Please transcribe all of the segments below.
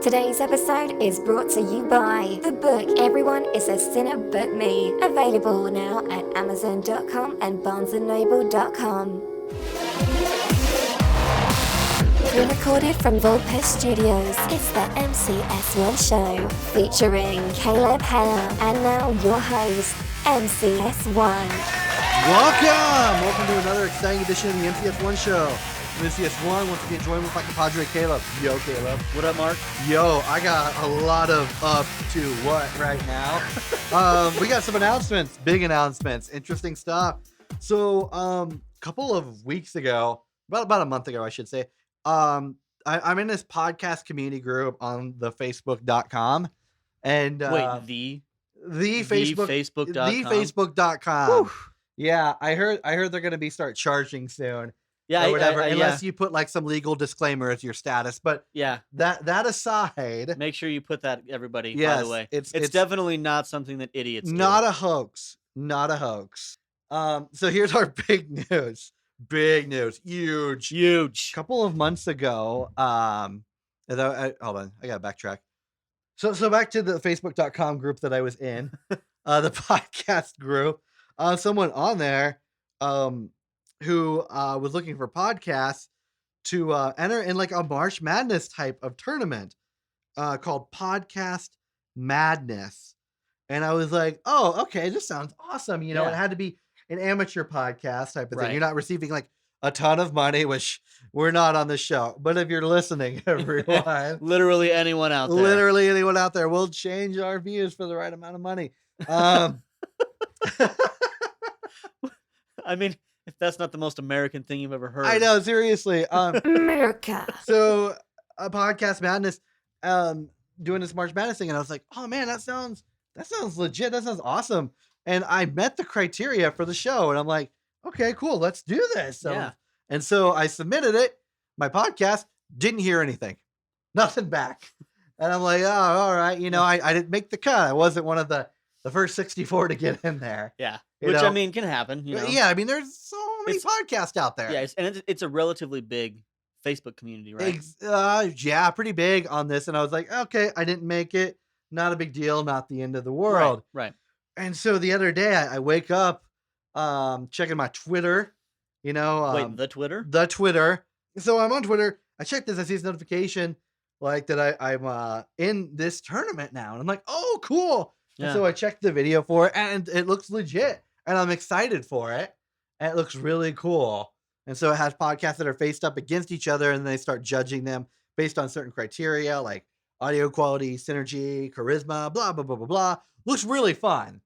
Today's episode is brought to you by the book Everyone is a Sinner But Me, available now at Amazon.com and BarnesandNoble.com. Pre-recorded from Volpes Studios, it's the MCS1 show, featuring Caleb Heller, and now your host, MCS1. Welcome to another exciting edition of the MCS1 show. MCS1, once again joined with my compadre Caleb. Yo, Caleb. What up, Mark? Yo, I got a lot of up to what right now. We got some announcements, big announcements, interesting stuff. So, a couple of weeks ago, about a month ago, I should say, I'm in this podcast community group on the Facebook.com. And Wait, Facebook.com. Whew. Yeah, I heard they're going to start charging soon. Yeah, or whatever, unless yeah. you put like some legal disclaimer as your status. But Yeah, that aside, make sure you put that, everybody, yes, by the way. it's definitely not something that idiots not do. a hoax. Not a hoax. So here's our big news. Big news. Huge. A couple of months ago, hold on, I gotta backtrack. So back to the Facebook.com group that I was in, the podcast group. Someone on there, who was looking for podcasts to enter in like a March Madness type of tournament called Podcast Madness. And I was like, oh, okay, this sounds awesome. You know, It had to be an amateur podcast type of thing. Right. You're not receiving like a ton of money, which we're not on the show. But if you're listening, everyone, Literally anyone out there. literally anyone out there, will change our views for the right amount of money. I mean, if that's not the most American thing you've ever heard. I know, seriously. America. So a Podcast Madness, doing this March Madness thing, and I was like, oh man, that sounds legit. That sounds awesome. And I met the criteria for the show, and I'm like, okay, cool, let's do this. Yeah. And so I submitted it, my podcast, didn't hear anything, nothing back. And I'm like, oh, all right, I didn't make the cut. I wasn't one of the first 64 to get in there. Yeah, You which know? I mean can happen. You know? Yeah, I mean, there's so many podcasts out there. Yeah, it's a relatively big Facebook community, right? Yeah, pretty big on this. And I was like, okay, I didn't make it. Not a big deal. Not the end of the world. Right. And so the other day I wake up, checking my Twitter, Wait, the Twitter? the Twitter. So I'm on Twitter. I check this. I see this notification like that I'm in this tournament now. And I'm like, oh, cool. Yeah. And so I checked the video for it, and it looks legit. And I'm excited for it. And it looks really cool. And so it has podcasts that are faced up against each other, and they start judging them based on certain criteria like audio quality, synergy, charisma, blah, blah, blah, blah, blah. Looks really fun.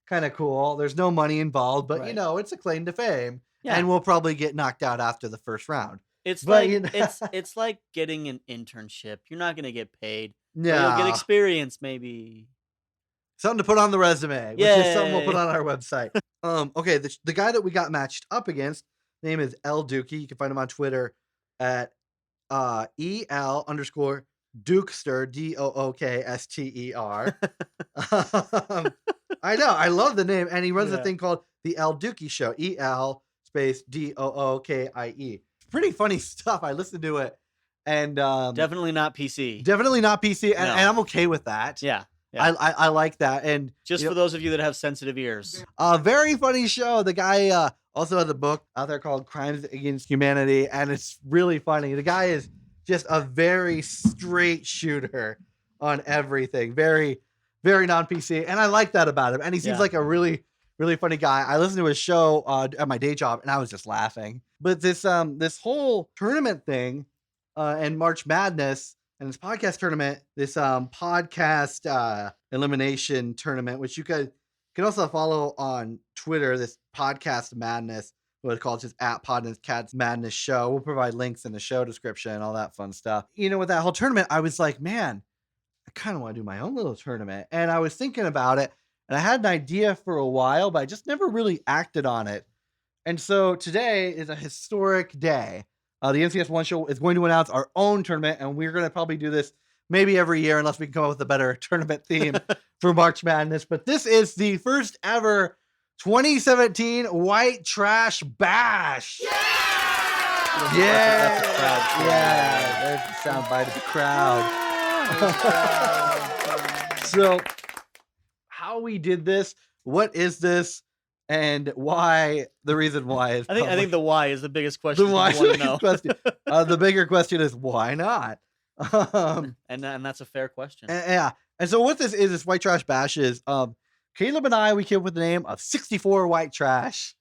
Kind of cool. There's no money involved, but Right. it's a claim to fame. Yeah. And we'll probably get knocked out after the first round. It's But, like it's like getting an internship. You're not gonna get paid. But Yeah. you'll get experience, maybe. Something to put on the resume, which is something we'll Yay. put on our website. Okay, the guy that we got matched up against, name is L Dukey. You can find him on Twitter at EL_Dukester, DOOKSTER. I know, I love the name, and he runs a Yeah. thing called the L Dukey Show, EL space DOOKIE. Pretty funny stuff. I listened to it, and Definitely not PC. definitely not PC, and, No. and I'm okay with that. Yeah. I like that, and Just for those of you that have sensitive ears. a very funny show. The guy also has a book out there called Crimes Against Humanity, and it's really funny. The guy is just a very straight shooter on everything. Very, very non-PC, and I like that about him. And he seems Yeah. like a really, really funny guy. I listened to his show at my day job, and I was just laughing. But this whole tournament thing and March Madness and this podcast tournament, this podcast elimination tournament, which you can also follow on Twitter, this Podcast Madness, what it's called, just at Podcast Madness Show. We'll provide links in the show description and all that fun stuff. With that whole tournament, I was like, man, I kind of want to do my own little tournament. And I was thinking about it, and I had an idea for a while, but I just never really acted on it. And so today is a historic day. The MCS1 show is going to announce our own tournament, and we're going to probably do this maybe every year unless we can come up with a better tournament theme for March Madness. But this is the first ever 2017 White Trash Bash. Yeah! That's a crowd. Yeah, there's the soundbite of the crowd. So, how we did this, what is this, and why, the reason why is I think the why is the biggest question. the why people is want the to know. biggest question. The bigger question is why not? And that's a fair question. Yeah. And so what this is White Trash Bash is, Caleb and I, we came up with the name of 64 white trash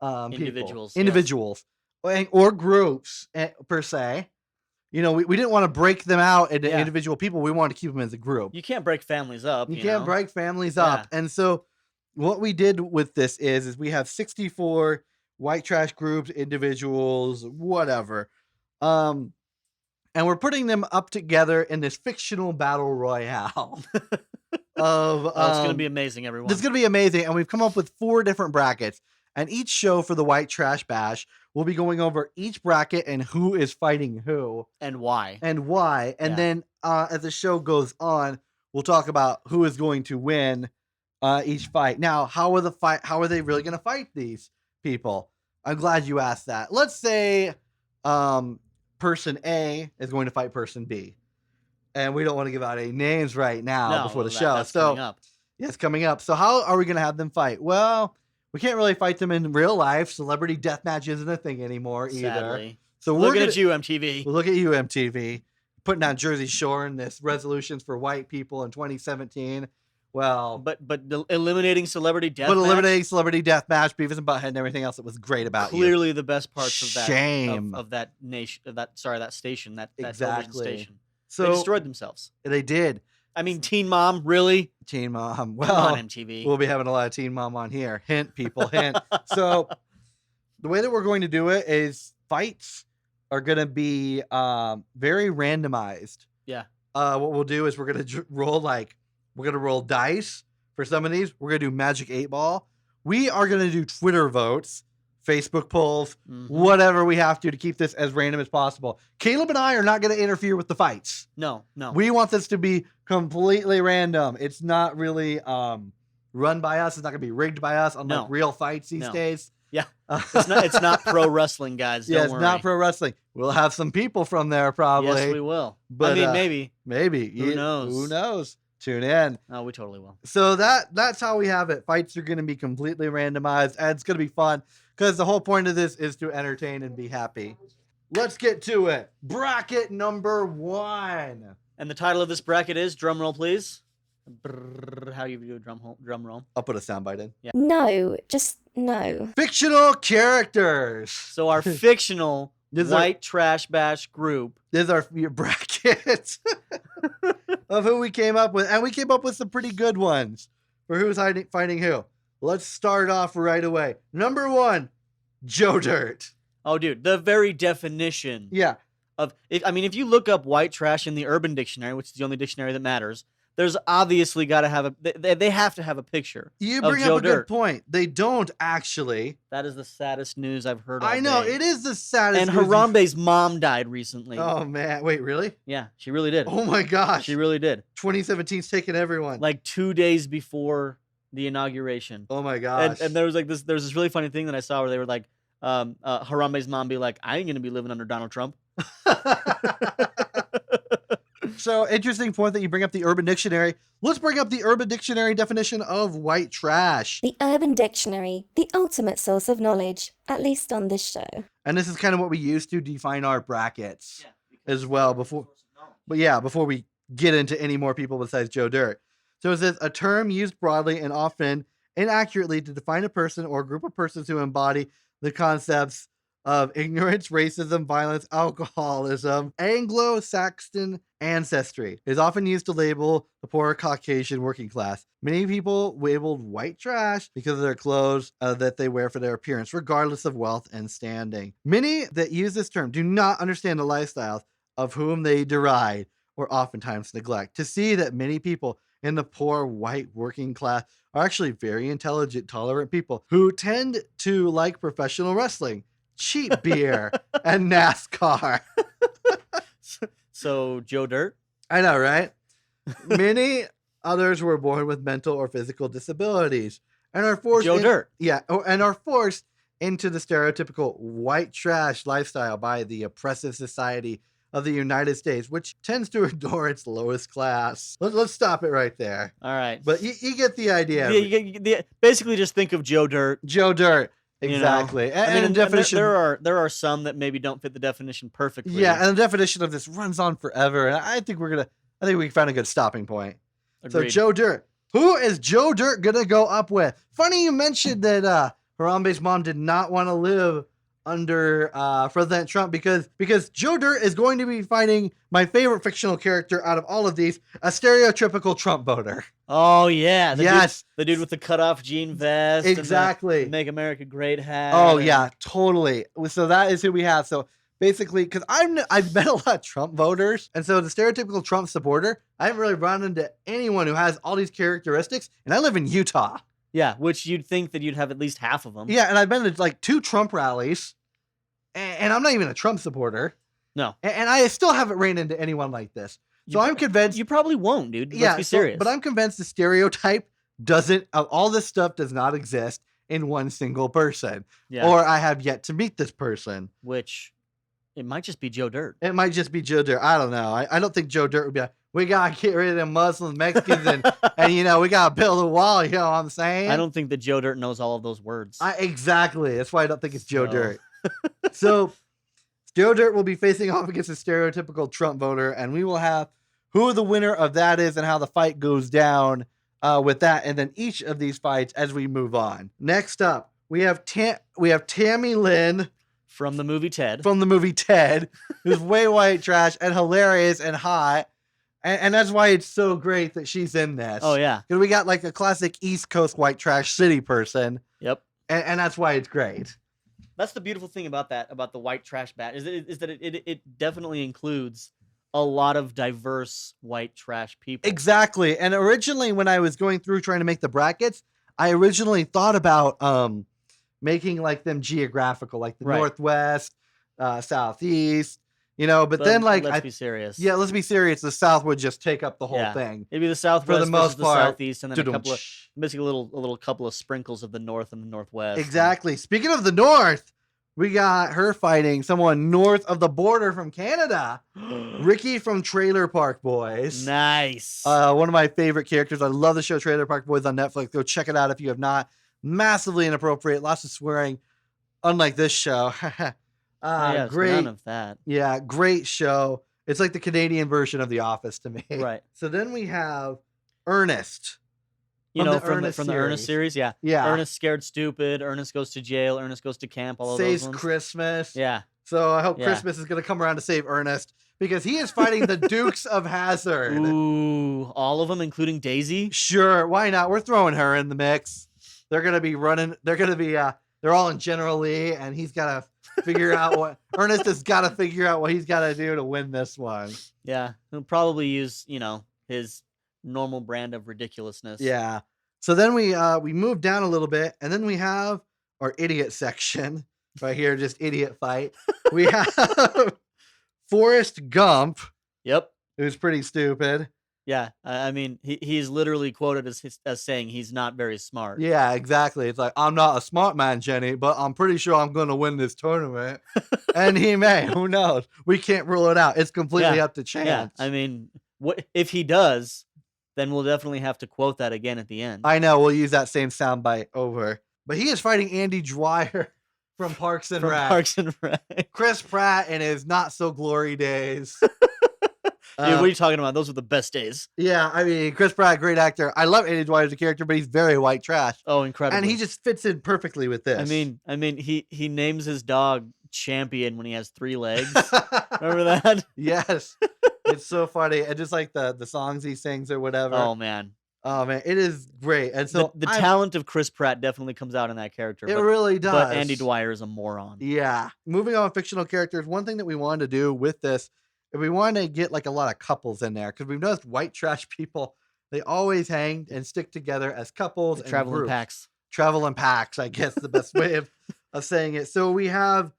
Individuals, people. Individuals. Or groups, per se. You know, we didn't want to break them out into Yeah. individual people. We wanted to keep them as a group. You can't break families up. You You can't know? break families up. And so what we did with this is we have 64 white trash groups, individuals, whatever. And we're putting them up together in this fictional battle royale. Of Oh, it's gonna be amazing, everyone. It's gonna be amazing. And we've come up with 4 different brackets. And each show for the White Trash Bash, we'll be going over each bracket and who is fighting who. And why. And why. And Yeah. then as the show goes on, we'll talk about who is going to win each fight. Now, how are they really going to fight these people? I'm glad you asked that. Let's say person A is going to fight person B. And we don't want to give out any names right now before the show. That's coming up. Yeah, it's coming up. So how are we going to have them fight? Well, we can't really fight them in real life. Celebrity deathmatch isn't a thing anymore either. Sadly. So Looking at you, MTV. Look at you, MTV. Putting on Jersey Shore and this resolutions for white people in 2017. Well, but eliminating celebrity deathmatch. But eliminating celebrity deathmatch, Beavis and Butthead, and everything else that was great about clearly the best parts of that. Shame. Of that nation. That station. That Exactly. television station. So They destroyed themselves. They did. I mean, Teen Mom, really? Teen Mom. Well, Come on, MTV. We'll be having a lot of Teen Mom on here. Hint, people, hint. So the way that we're going to do it is fights are going to be very randomized. Yeah. What we'll do is we're going to roll dice for some of these. We're going to do Magic 8 Ball. We are going to do Twitter votes, Facebook polls, whatever we have to keep this as random as possible. Caleb and I are not going to interfere with the fights. No. We want this to be completely random. It's not really run by us. It's not going to be rigged by us, unlike real fights these days. Yeah. It's not pro wrestling, guys. Don't worry. It's not pro wrestling. We'll have some people from there probably. Yes, we will. But I mean, maybe. Maybe. Who knows? Who knows? Tune in. Oh, we totally will. So that's how we have it. Fights are going to be completely randomized, and it's going to be fun because the whole point of this is to entertain and be happy. Let's get to it. Bracket number 1. And the title of this bracket is, drum roll, please. Brrr, how you do a drum roll? I'll put a soundbite in. Yeah. No, just no. Fictional characters. So our fictional white trash bash group. This is our bracket of who we came up with. And we came up with some pretty good ones for who's fighting who. Let's start off right away. Number 1, Joe Dirt. Oh, dude, the very definition. Yeah. If you look up white trash in the Urban Dictionary, which is the only dictionary that matters, there's obviously got to have they have to have a picture. You bring up a good point. They don't actually. That is the saddest news I've heard all I know, day. it is the saddest And news. Harambe's mom died recently. Oh, man. Wait, really? Yeah, she really did. Oh, my gosh. She really did. 2017's taking everyone. Like 2 days before the inauguration. Oh, my gosh. And there was this really funny thing that I saw where they were like, Harambe's mom be like, I ain't going to be living under Donald Trump. So, interesting point that you bring up the Urban Dictionary. Let's bring up the Urban Dictionary definition of white trash. The Urban Dictionary, the ultimate source of knowledge, at least on this show. And this is kind of what we use to define our brackets as well before we get into any more people besides Joe Dirt. So it says a term used broadly and often inaccurately to define a person or a group of persons who embody the concepts of ignorance, racism, violence, alcoholism, Anglo-Saxon ancestry. It is often used to label the poor Caucasian working class. Many people labeled white trash because of their clothes that they wear for their appearance, regardless of wealth and standing. Many that use this term do not understand the lifestyles of whom they deride or oftentimes neglect. To see that many people in the poor white working class are actually very intelligent, tolerant people who tend to like professional wrestling, cheap beer, and NASCAR. So, Joe Dirt? I know, right? Many others were born with mental or physical disabilities and are forced Dirt. Yeah, and are forced into the stereotypical white trash lifestyle by the oppressive society of the United States, which tends to adore its lowest class. Let's stop it right there. All right. But you get the idea. Basically, just think of Joe Dirt. Joe Dirt. You know? Exactly. I mean, and the definition. there are some that maybe don't fit the definition perfectly. Yeah, and the definition of this runs on forever. And I think we found a good stopping point. Agreed. So Joe Dirt. Who is Joe Dirt gonna go up with? Funny you mentioned that Harambe's mom did not want to live under President Trump because Joe Dirt is going to be fighting my favorite fictional character out of all of these, a stereotypical Trump voter. Oh yeah, yes, the dude with the cutoff jean vest, exactly. And the Make America Great hat. Oh yeah, totally. So that is who we have. So basically, because I've met a lot of Trump voters, and so the stereotypical Trump supporter, I haven't really run into anyone who has all these characteristics, and I live in Utah. Yeah, which you'd think that you'd have at least half of them. Yeah, and I've been to like 2 Trump rallies, and I'm not even a Trump supporter. No. And I still haven't ran into anyone like this. So I'm convinced. You probably won't, dude. Let's be serious. But I'm convinced the stereotype all this stuff does not exist in one single person. Yeah. Or I have yet to meet this person. Which, it might just be Joe Dirt. It might just be Joe Dirt. I don't know. I don't think Joe Dirt would be like, we got to get rid of them Muslims, Mexicans, and we got to build a wall, you know what I'm saying? I don't think that Joe Dirt knows all of those words. Exactly. That's why I don't think it's Joe Dirt. So Joe Dirt will be facing off against a stereotypical Trump voter, and we will have who the winner of that is and how the fight goes down with that, and then each of these fights as we move on. Next up, we have Tammy Lynn from the movie Ted. Who's way white trash and hilarious and hot. And that's why it's so great that she's in this. Oh, yeah. Because we got like a classic East Coast white trash city person. Yep. And that's why it's great. That's the beautiful thing about the white trash bat, is that it definitely includes a lot of diverse white trash people. Exactly. And originally when I was going through trying to make the brackets, I originally thought about making like them geographical, like the Northwest, Southeast. But then let's be serious. Yeah, let's be serious. The South would just take up the whole thing. Maybe the Southwest for the most versus part, the Southeast, and then basically a little couple of sprinkles of the North and the Northwest. Exactly. Speaking of the North, we got her fighting someone north of the border from Canada. Ricky from Trailer Park Boys. Nice. One of my favorite characters. I love the show Trailer Park Boys on Netflix. Go check it out if you have not. Massively inappropriate. Lots of swearing. Unlike this show. Great. None of that. Yeah, great show. It's like the Canadian version of The Office to me. Right. So then we have Ernest. From the Ernest series, yeah. Yeah. Ernest Scared Stupid, Ernest Goes to Jail, Ernest Goes to Camp, all of those Saves ones. Christmas. Yeah. So I hope Christmas is going to come around to save Ernest because he is fighting the Dukes of Hazzard. Ooh, all of them, including Daisy? Sure, why not? We're throwing her in the mix. They're going to be running. They're going to be, they're all in General Lee, and he's got to figure out Ernest has got to figure out what he's got to do to win this one. Yeah, he'll probably use, his normal brand of ridiculousness. Yeah. So then we move down a little bit, and then we have our idiot section right here, just idiot fight. We have Forrest Gump. Yep. Who's pretty stupid. Yeah, I mean, he's literally quoted as saying he's not very smart. Yeah, exactly. It's like, I'm not a smart man, Jenny, but I'm pretty sure I'm going to win this tournament. And he may. Who knows? We can't rule it out. It's completely up to chance. Yeah, I mean, what if he does, then we'll definitely have to quote that again at the end. I know. We'll use that same soundbite over. But he is fighting Andy Dwyer from Parks and Rec. Chris Pratt in his not-so-glory days. Dude, what are you talking about? Those were the best days. Yeah, I mean, Chris Pratt, great actor. I love Andy Dwyer as a character, but he's very white trash. Oh, incredible! And he just fits in perfectly with this. I mean, he names his dog Champion when he has 3 legs. Remember that? Yes, it's so funny, and just like the songs he sings or whatever. Oh man, it is great. And so the talent of Chris Pratt definitely comes out in that character. It really does. But Andy Dwyer is a moron. Yeah. Moving on, fictional characters. One thing that we wanted to do with this. If we want to get like a lot of couples in there, because we've noticed white trash people, they always hang and stick together as couples and travel groups. in packs. Travel in packs, I guess the best way of saying it. So we have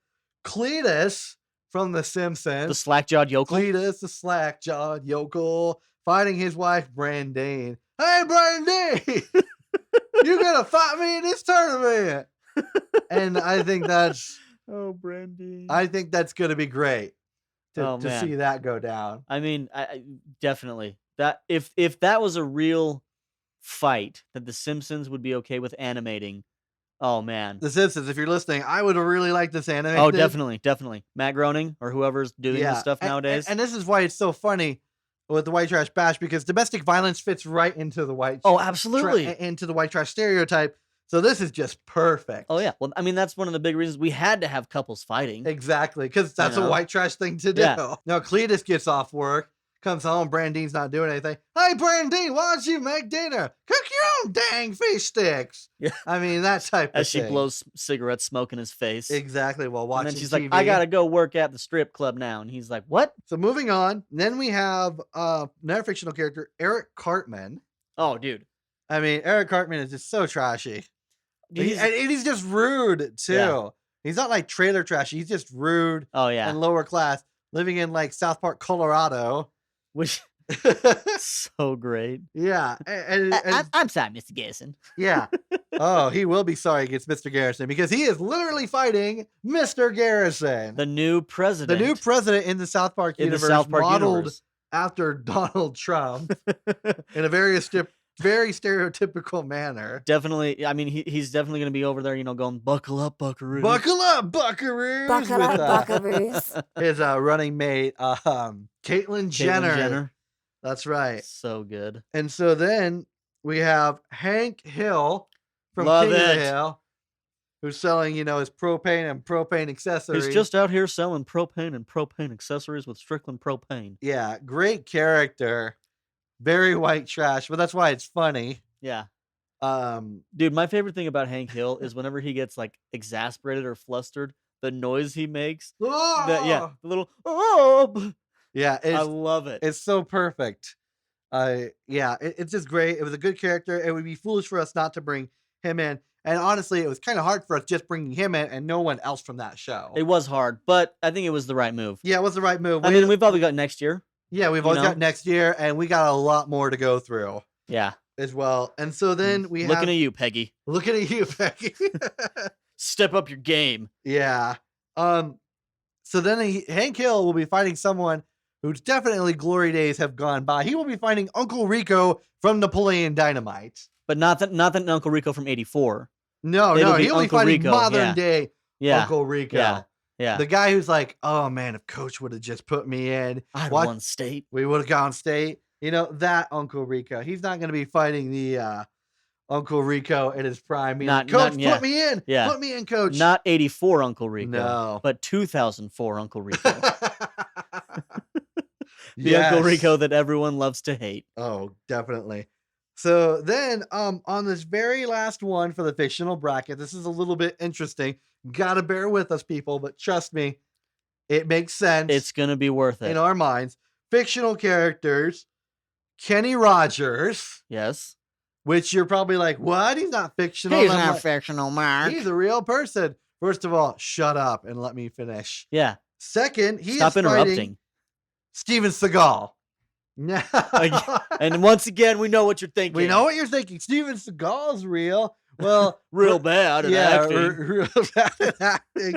Cletus from The Simpsons. The slack-jawed yokel. Cletus, the slack-jawed yokel, fighting his wife, Brandine. Hey, Brandine! You're going to fight me in this tournament! And I think that's... Oh, Brandine. I think that's going to be great. Oh, to man. see that go down. I mean, I definitely that if that was a real fight that the Simpsons would be okay with animating. Oh man. The Simpsons, if you're listening, I would really like this Oh, animated. definitely, definitely. Matt Groening or whoever's doing this stuff nowadays. And this is why it's so funny with the white trash bash, because domestic violence fits right into the Oh, absolutely. into the white trash stereotype. So this is just perfect. Oh yeah. Well, I mean, that's one of the big reasons we had to have couples fighting. Exactly, because that's a white trash thing to do. Yeah. Now Cletus gets off work, comes home, Brandine's not doing anything. Hey Brandine, why don't you make dinner? Cook your own dang fish sticks. Yeah. I mean, that type of As she thing. blows cigarette smoke in his face. Exactly, while watching And then she's TV. like, I gotta go work at the strip club now. And he's like, what? So moving on, then we have another fictional character, Eric Cartman. Oh, dude. I mean, Eric Cartman is just so trashy. He's- And he's just rude too. Yeah. He's not like trailer trashy. He's just rude Oh yeah. and lower class, living in like South Park, Colorado. Which so great. Yeah, and I'm sorry, Mr. Garrison. yeah. Oh, he will be sorry against Mr. Garrison because he is literally fighting Mr. Garrison, The new president. the new president in the South Park in the universe, South Park modeled universe. after Donald Trump in a very stereotypical manner. Definitely. I mean, he's definitely going to be over there, going, buckle up, buckaroo. Buckle up, buckaroos! Buckle with, up, buckaroos. his running mate, Caitlyn Jenner. That's right. So good. And so then we have Hank Hill from Love King of the it. Hill, who's selling, his propane and propane accessories. He's just out here selling propane and propane accessories with Strickland propane. Yeah, great character. Very white trash, but that's why it's funny. Yeah. Um, Dude, my favorite thing about Hank Hill is whenever he gets like exasperated or flustered, the noise he makes. The little yeah, I love it. it's so perfect. It's just great. It was a good character. It would be foolish for us not to bring him in. And honestly, it was kind of hard for us just bringing him in and no one else from that show. It was hard, but I think it was the right move. Yeah, it was the right move. I mean, we've probably got next year. Yeah, we've always got next year, and we got a lot more to go through Yeah. as well. And so then we Looking at you, Peggy. looking at you, Becky. Step up your game. Yeah. So then Hank Hill will be fighting someone whose definitely glory days have gone by. He will be fighting Uncle Rico from Napoleon Dynamite. But not that Uncle Rico from '84. No, It'll be he'll be Uncle fighting Rico, modern day Yeah. Uncle Rico. Yeah. Yeah. The guy who's like, oh man, if Coach would have just put me in, I what- won state. we would have gone state. That Uncle Rico. He's not going to be fighting the Uncle Rico in his prime. Coach, yeah. put me in. Yeah. Put me in, Coach. Not '84 Uncle Rico. No. But 2004 Uncle Rico. The Yes. Uncle Rico that everyone loves to hate. Oh, definitely. So then, on this very last one for the fictional bracket, this is a little bit interesting. Gotta bear with us, people, but trust me, it makes sense. It's gonna be worth it. in our minds. Fictional characters, Kenny Rogers, Yes. which you're probably like, what? He's not fictional. And I'm like, fictional, Mark. he's a real person. First of all, shut up and let me finish. Yeah. Second, he Stop is fighting interrupting. Steven Seagal. No. And once again, we know what you're thinking. We know what you're thinking. Steven Seagal's real. Well, Real bad at acting. real bad at acting.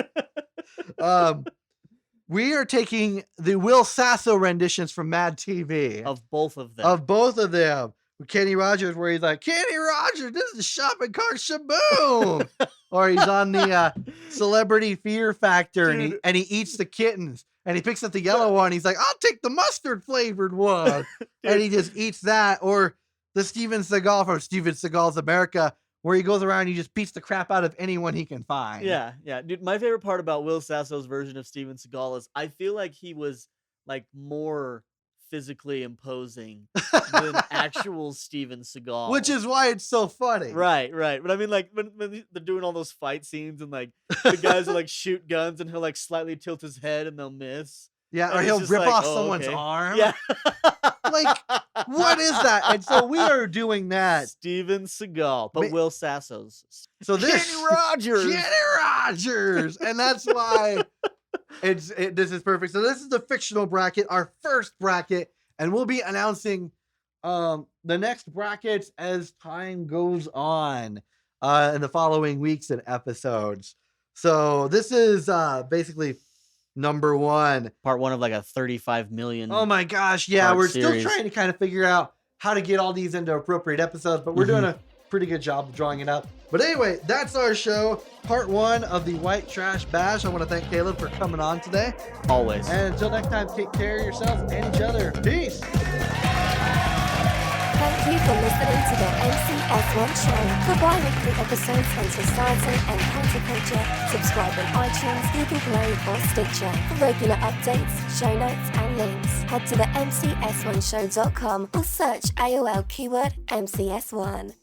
We are taking the Will Sasso renditions from Mad TV Of both of them. of both of them. With Kenny Rogers, where he's like, Kenny Rogers, this is a shopping cart shaboom. Or he's on the Celebrity Fear Factor and Dude. he eats the kittens and he picks up the yellow one. He's like, I'll take the mustard flavored one. And he just eats that. Or the Steven Seagal from Steven Seagal's America, where he goes around and he just beats the crap out of anyone he can find. Yeah, yeah. Dude, my favorite part about Will Sasso's version of Steven Seagal is I feel like he was like more physically imposing than actual Steven Seagal. Which is why it's so funny. Right. But I mean, like when they're doing all those fight scenes and like the guys will like shoot guns and he'll like slightly tilt his head and they'll miss. Yeah, And or it's he'll just rip like, off oh, someone's okay. arm. Yeah. Like, what is that? And so we are doing that. Steven Seagal, but Ma- Will Sasso's. So this Kenny Rogers. Kenny Rogers, and that's why this is perfect. So this is the fictional bracket, our first bracket, and we'll be announcing the next brackets as time goes on in the following weeks and episodes. So this is basically number 1. Part 1 of like a 35 million. Oh my gosh, yeah, part we're series. still trying to kind of figure out how to get all these into appropriate episodes, but we're doing a pretty good job of drawing it up. But anyway, that's our show, part 1 of the White Trash Bash. I want to thank Caleb for coming on today. Always. And until next time, take care of yourselves and each other. Peace. Thank you for listening to the MCS1 show. For bi-weekly episodes on society and counterculture, subscribe on iTunes, Google Play, or Stitcher. For regular updates, show notes, and links, head to the MCS1show.com or search AOL keyword MCS1.